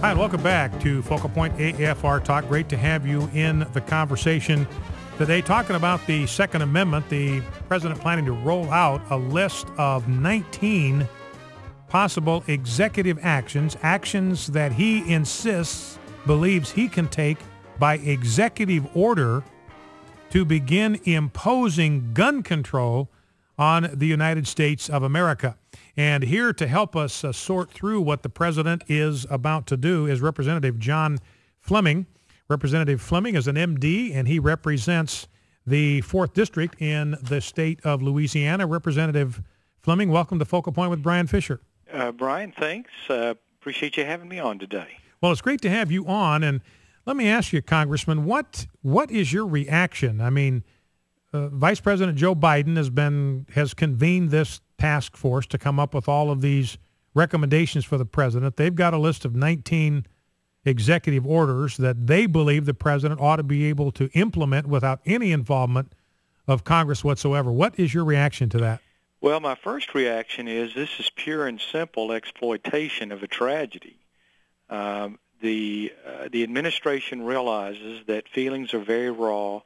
Hi, and welcome back to Focal Point AFR Talk. Great to have you in the conversation today, talking about the Second Amendment. The president planning to roll out a list of 19 possible executive actions that he believes he can take by executive order to begin imposing gun control on the United States of America. And here to help us sort through what the president is about to do is Representative John Fleming. Representative Fleming is an MD, and he represents the 4th District in the state of Louisiana. Representative Fleming, welcome to Focal Point with Brian Fisher. Brian, thanks. Appreciate you having me on today. Well, it's great to have you on. And let me ask you, Congressman, what is your reaction? I mean, Vice President Joe Biden has convened this task force to come up with all of these recommendations for the president. They've got a list of 19 executive orders that they believe the president ought to be able to implement without any involvement of Congress whatsoever. What is your reaction to that? Well, my first reaction is this is pure and simple exploitation of a tragedy. The administration realizes that feelings are very raw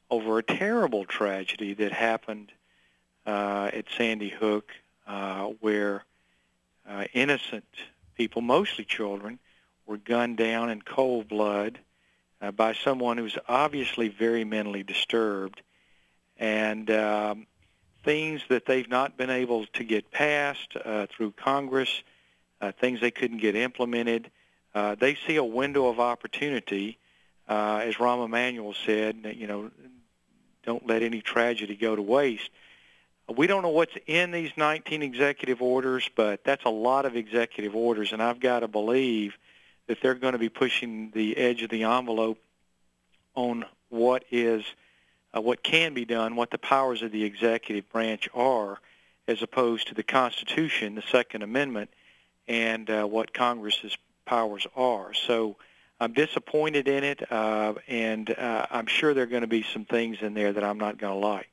over a terrible tragedy that happened at Sandy Hook, where innocent people, mostly children, were gunned down in cold blood by someone who's obviously very mentally disturbed, and things that they've not been able to get passed through Congress, things they couldn't get implemented. They see a window of opportunity, as Rahm Emanuel said, don't let any tragedy go to waste. We don't know what's in these 19 executive orders, but that's a lot of executive orders, and I've got to believe that they're going to be pushing the edge of the envelope on what can be done, what the powers of the executive branch are, as opposed to the Constitution, the Second Amendment, and what Congress's powers are. So I'm disappointed in it, and I'm sure there are going to be some things in there that I'm not going to like.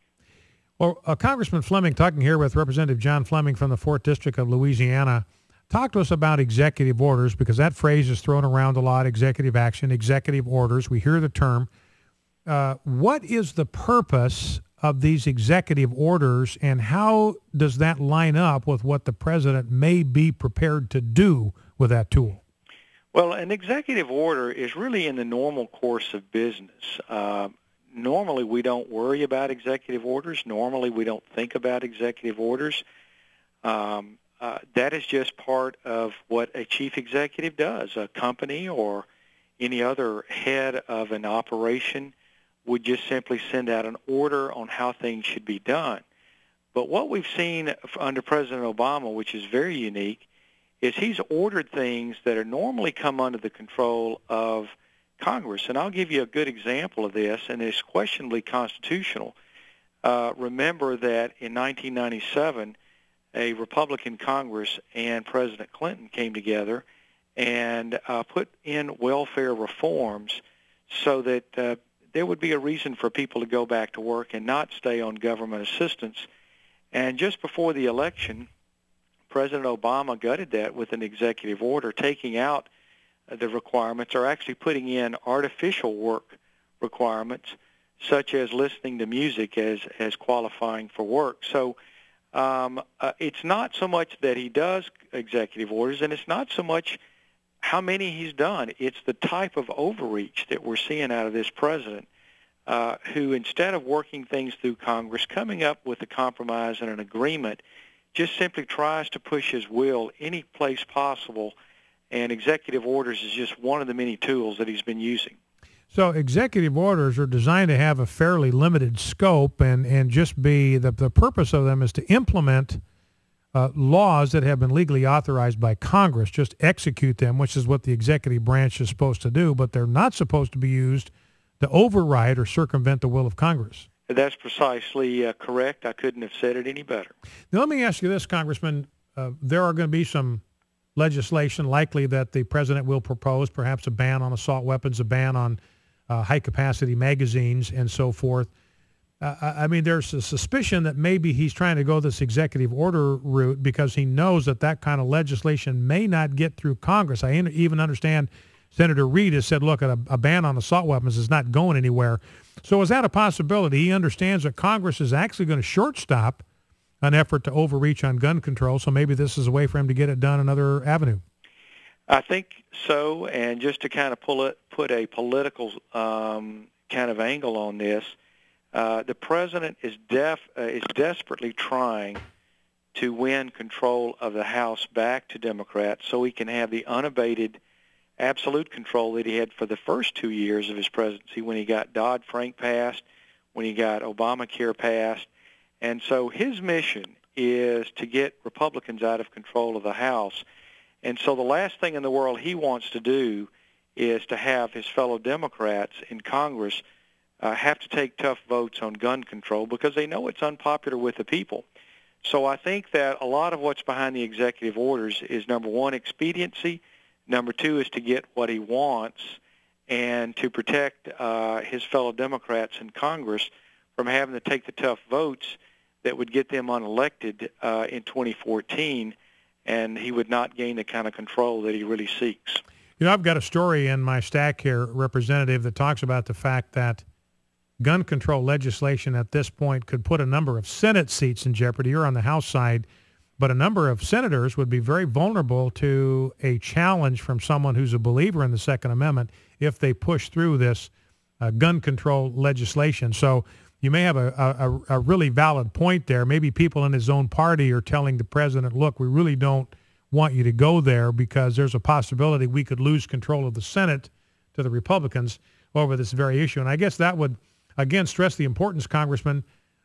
Well, Congressman Fleming, talking here with Representative John Fleming from the 4th District of Louisiana, talk to us about executive orders, because that phrase is thrown around a lot, executive action, executive orders. We hear the term. What is the purpose of these executive orders, and how does that line up with what the president may be prepared to do with that tool? Well, an executive order is really in the normal course of business. Normally, we don't worry about executive orders. Normally, we don't think about executive orders. That is just part of what a chief executive does. A company or any other head of an operation would just simply send out an order on how things should be done. But what we've seen under President Obama, which is very unique, is he's ordered things that are normally come under the control of Congress. And I'll give you a good example of this, and it's questionably constitutional. Remember that in 1997, a Republican Congress and President Clinton came together and put in welfare reforms so that there would be a reason for people to go back to work and not stay on government assistance. And just before the election, President Obama gutted that with an executive order, taking out the requirements, or actually putting in artificial work requirements, such as listening to music as qualifying for work. So it's not so much that he does executive orders, and it's not so much how many he's done. It's the type of overreach that we're seeing out of this president, who, instead of working things through Congress, coming up with a compromise and an agreement, just simply tries to push his will any place possible, and executive orders is just one of the many tools that he's been using. So executive orders are designed to have a fairly limited scope, and just be the purpose of them is to implement laws that have been legally authorized by Congress, just execute them, which is what the executive branch is supposed to do, but they're not supposed to be used to override or circumvent the will of Congress. That's precisely correct. I couldn't have said it any better. Now, let me ask you this, Congressman. There are going to be some legislation likely that the president will propose, perhaps a ban on assault weapons, a ban on high-capacity magazines, and so forth. I mean, there's a suspicion that maybe he's trying to go this executive order route because he knows that that kind of legislation may not get through Congress. I even understand Senator Reid has said, look, a ban on assault weapons is not going anywhere. So is that a possibility? He understands that Congress is actually going to shortstop an effort to overreach on gun control, so maybe this is a way for him to get it done another avenue. I think so, and just to kind of put a political kind of angle on this, the president is desperately trying to win control of the House back to Democrats so he can have the unabated absolute control that he had for the first 2 years of his presidency when he got Dodd-Frank passed, when he got Obamacare passed. And so his mission is to get Republicans out of control of the House. And so the last thing in the world he wants to do is to have his fellow Democrats in Congress have to take tough votes on gun control because they know it's unpopular with the people. So I think that a lot of what's behind the executive orders is, number one, expediency. Number two is to get what he wants and to protect his fellow Democrats in Congress from having to take the tough votes that would get them unelected in 2014, and he would not gain the kind of control that he really seeks. You know, I've got a story in my stack here, Representative, that talks about the fact that gun control legislation at this point could put a number of Senate seats in jeopardy. You're on the House side, but a number of senators would be very vulnerable to a challenge from someone who's a believer in the Second Amendment if they push through this gun control legislation. So you may have a really valid point there. Maybe people in his own party are telling the president, look, we really don't want you to go there because there's a possibility we could lose control of the Senate to the Republicans over this very issue. And I guess that would, again, stress the importance, Congressman,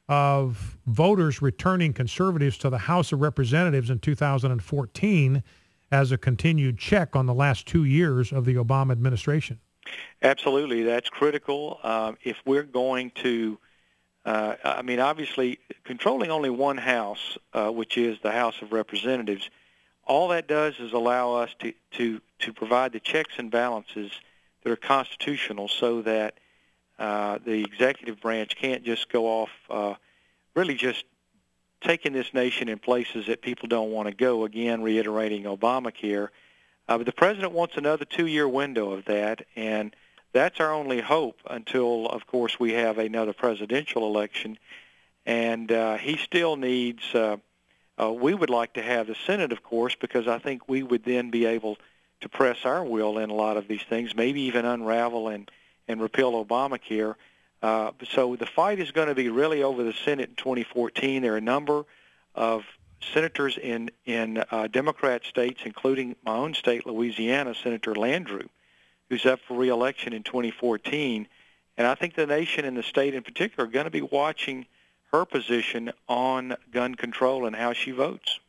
of voters returning conservatives to the House of Representatives in 2014 as a continued check on the last 2 years of the Obama administration. Absolutely. That's critical. If we're going to, obviously, controlling only one House, which is the House of Representatives, all that does is allow us to provide the checks and balances that are constitutional so that the executive branch can't just go off really just taking this nation in places that people don't want to go, again, reiterating Obamacare. But the president wants another 2-year window of that, and that's our only hope until, of course, we have another presidential election. And he still needs, we would like to have the Senate, of course, because I think we would then be able to press our will in a lot of these things, maybe even unravel and repeal Obamacare. So the fight is going to be really over the Senate in 2014. There are a number of senators in Democrat states, including my own state, Louisiana, Senator Landrieu, who's up for re-election in 2014. And I think the nation and the state in particular are going to be watching her position on gun control and how she votes.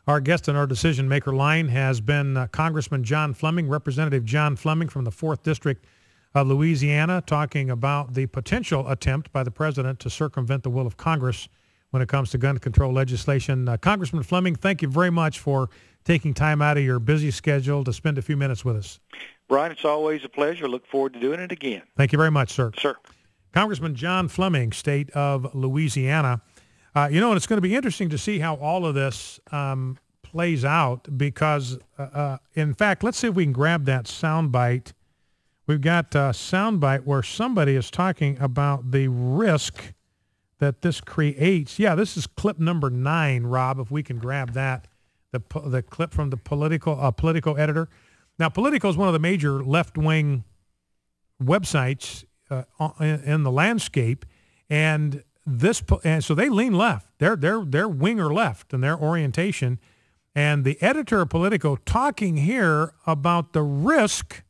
Our guest on our decision maker line has been Congressman John Fleming, Representative John Fleming from the 4th District of Louisiana, talking about the potential attempt by the president to circumvent the will of Congress when it comes to gun control legislation. Congressman Fleming, thank you very much for taking time out of your busy schedule to spend a few minutes with us. Brian, it's always a pleasure. Look forward to doing it again. Thank you very much, sir. Sir. Congressman John Fleming, state of Louisiana. And it's going to be interesting to see how all of this plays out because, in fact, let's see if we can grab that soundbite. We've got a soundbite where somebody is talking about the risk that this creates. Yeah, this is clip number 9, Rob, if we can grab that, the clip from the Politico editor. Now, Politico is one of the major left-wing websites in the landscape, and so they lean left. They're winger left in their orientation. And the editor of Politico talking here about the risk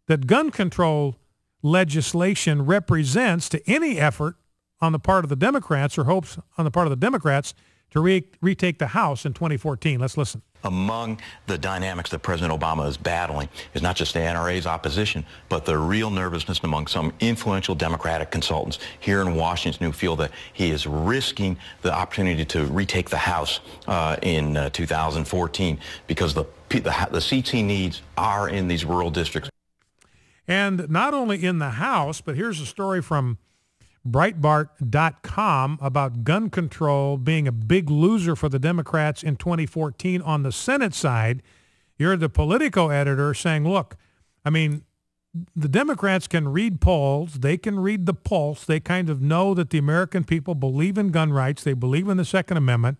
that gun control legislation represents to any effort on the part of the Democrats or hopes on the part of the Democrats to retake the House in 2014. Let's listen. Among the dynamics that President Obama is battling is not just the NRA's opposition, but the real nervousness among some influential Democratic consultants here in Washington who feel that he is risking the opportunity to retake the House in 2014 because the seats he needs are in these rural districts. And not only in the House, but here's a story from Breitbart.com about gun control being a big loser for the Democrats in 2014 on the Senate side. You're the Politico editor saying, look, I mean, the Democrats can read polls. They can read the pulse. They kind of know that the American people believe in gun rights. They believe in the Second Amendment,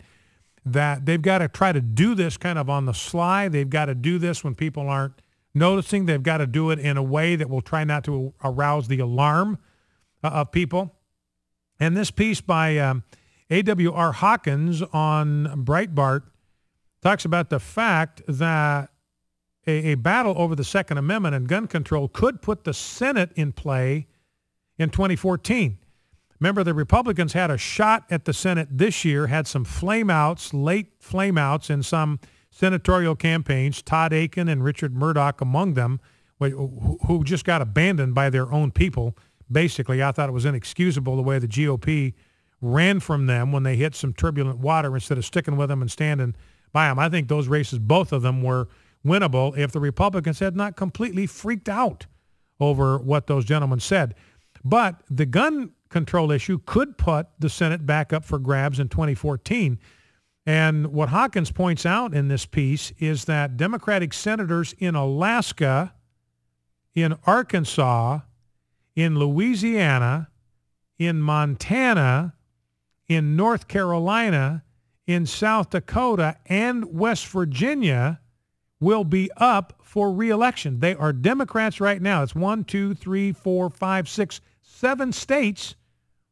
that they've got to try to do this kind of on the sly. They've got to do this when people aren't noticing. They've got to do it in a way that will try not to arouse the alarm of people. And this piece by A.W.R. Hawkins on Breitbart talks about the fact that a battle over the Second Amendment and gun control could put the Senate in play in 2014. Remember, the Republicans had a shot at the Senate this year, had some late flameouts in some senatorial campaigns, Todd Aiken and Richard Murdoch among them, who just got abandoned by their own people. Basically, I thought it was inexcusable the way the GOP ran from them when they hit some turbulent water instead of sticking with them and standing by them. I think those races, both of them, were winnable if the Republicans had not completely freaked out over what those gentlemen said. But the gun control issue could put the Senate back up for grabs in 2014. And what Hawkins points out in this piece is that Democratic senators in Alaska, in Arkansas, in Louisiana, in Montana, in North Carolina, in South Dakota, and West Virginia will be up for re-election. They are Democrats right now. It's 1, 2, 3, 4, 5, 6, 7 states.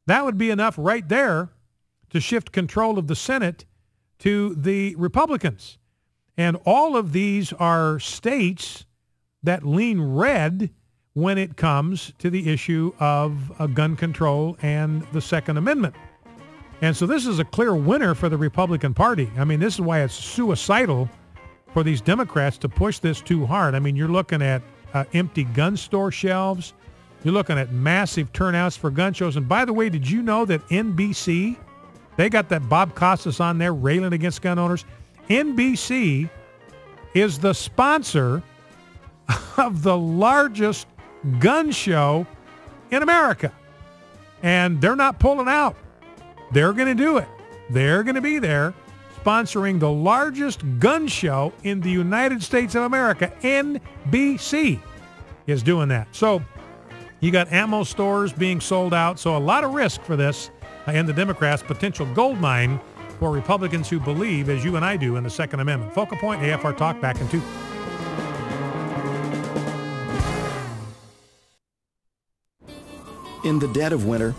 That would be enough right there to shift control of the Senate to the Republicans. And all of these are states that lean red when it comes to the issue of gun control and the Second Amendment. And so this is a clear winner for the Republican Party. I mean, this is why it's suicidal for these Democrats to push this too hard. I mean, you're looking at empty gun store shelves. You're looking at massive turnouts for gun shows. And by the way, did you know that NBC, they got that Bob Costas on there railing against gun owners? NBC is the sponsor of the largest gun show in America. And they're not pulling out. They're going to do it. They're going to be there sponsoring the largest gun show in the United States of America. NBC is doing that. So you got ammo stores being sold out. So a lot of risk for this and the Democrats' potential gold mine for Republicans who believe, as you and I do, in the Second Amendment. Focal Point, AFR Talk, back in 2. In the dead of winter,